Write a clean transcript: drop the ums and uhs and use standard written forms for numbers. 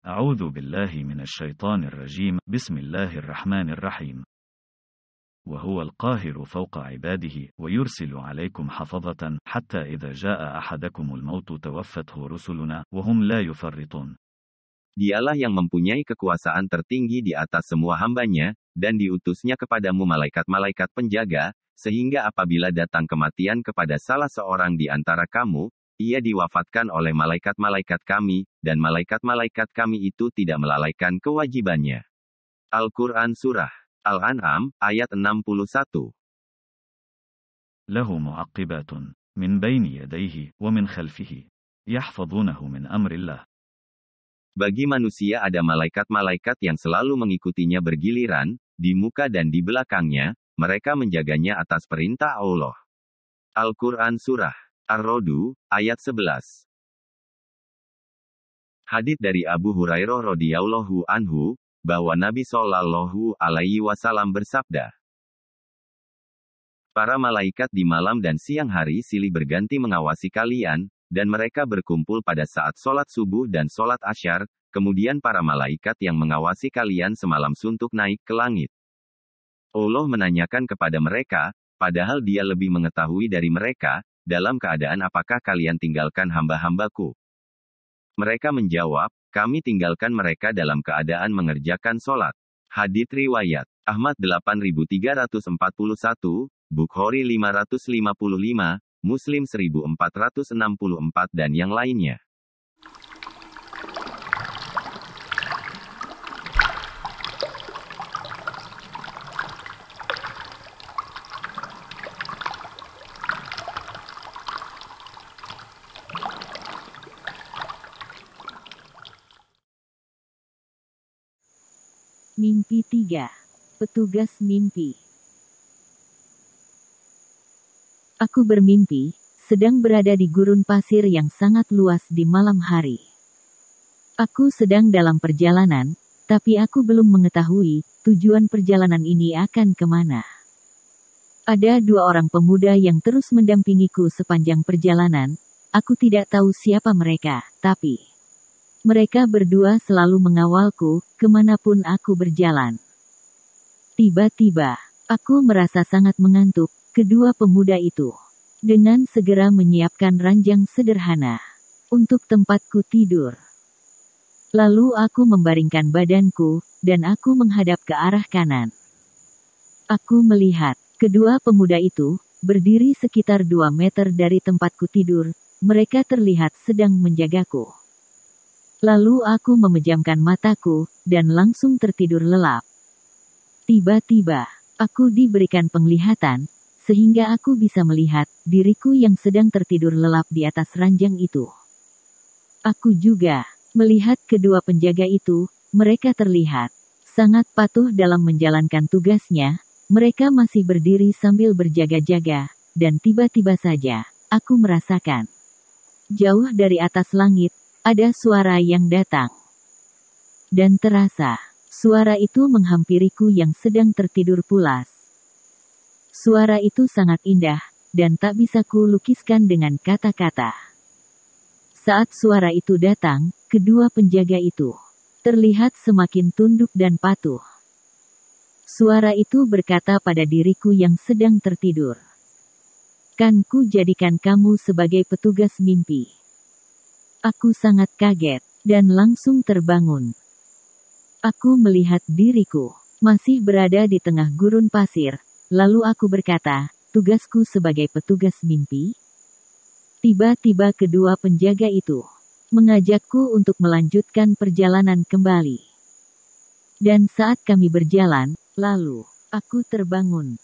أعوذ بالله من الشيطان الرجيم. بسم الله الرحمن الرحيم. وهو القاهر فوق عباده ويرسل عليكم حفظة حتى إذا جاء أحدكم الموت توفته رسلنا وهم لا يفرطون. Dialah yang mempunyai kekuasaan tertinggi di atas semua hambanya, dan diutusnya kepadamu malaikat-malaikat penjaga, sehingga apabila datang kematian kepada salah seorang di antara kamu, ia diwafatkan oleh malaikat-malaikat kami, dan malaikat-malaikat kami itu tidak melalaikan kewajibannya. Al-Quran Surah Al-An'am, ayat 61. له معقبات من بين يديه ومن خلفه يحفظونه من أمر الله. Bagi manusia ada malaikat-malaikat yang selalu mengikutinya bergiliran, di muka dan di belakangnya, mereka menjaganya atas perintah Allah. Al-Quran Surah Ar-Rodu, ayat 11. Hadits dari Abu Hurairah radhiyallahu anhu, bahwa Nabi Shallallahu alaihi wasallam bersabda, para malaikat di malam dan siang hari silih berganti mengawasi kalian, dan mereka berkumpul pada saat sholat subuh dan sholat asyar, kemudian para malaikat yang mengawasi kalian semalam suntuk naik ke langit. Allah menanyakan kepada mereka, padahal dia lebih mengetahui dari mereka, dalam keadaan apakah kalian tinggalkan hamba-hambaku? Mereka menjawab, kami tinggalkan mereka dalam keadaan mengerjakan sholat. Hadits riwayat Ahmad 8341, Bukhari 555, Muslim 1464 dan yang lainnya. Mimpi 3. Petugas mimpi. Aku bermimpi, sedang berada di gurun pasir yang sangat luas di malam hari. Aku sedang dalam perjalanan, tapi aku belum mengetahui, tujuan perjalanan ini akan kemana. Ada dua orang pemuda yang terus mendampingiku sepanjang perjalanan, aku tidak tahu siapa mereka, tapi mereka berdua selalu mengawalku, kemanapun aku berjalan. Tiba-tiba, aku merasa sangat mengantuk. Kedua pemuda itu dengan segera menyiapkan ranjang sederhana untuk tempatku tidur. Lalu aku membaringkan badanku, dan aku menghadap ke arah kanan. Aku melihat kedua pemuda itu berdiri sekitar 2 meter dari tempatku tidur. Mereka terlihat sedang menjagaku. Lalu aku memejamkan mataku, dan langsung tertidur lelap. Tiba-tiba, aku diberikan penglihatan, sehingga aku bisa melihat diriku yang sedang tertidur lelap di atas ranjang itu. Aku juga melihat kedua penjaga itu, mereka terlihat sangat patuh dalam menjalankan tugasnya, mereka masih berdiri sambil berjaga-jaga, dan tiba-tiba saja, aku merasakan jauh dari atas langit, ada suara yang datang. Dan terasa, suara itu menghampiriku yang sedang tertidur pulas. Suara itu sangat indah, dan tak bisa kulukiskan dengan kata-kata. Saat suara itu datang, kedua penjaga itu terlihat semakin tunduk dan patuh. Suara itu berkata pada diriku yang sedang tertidur, "Kan ku jadikan kamu sebagai petugas mimpi." Aku sangat kaget, dan langsung terbangun. Aku melihat diriku masih berada di tengah gurun pasir, lalu aku berkata, tugasku sebagai petugas mimpi? Tiba-tiba kedua penjaga itu mengajakku untuk melanjutkan perjalanan kembali. Dan saat kami berjalan, lalu aku terbangun.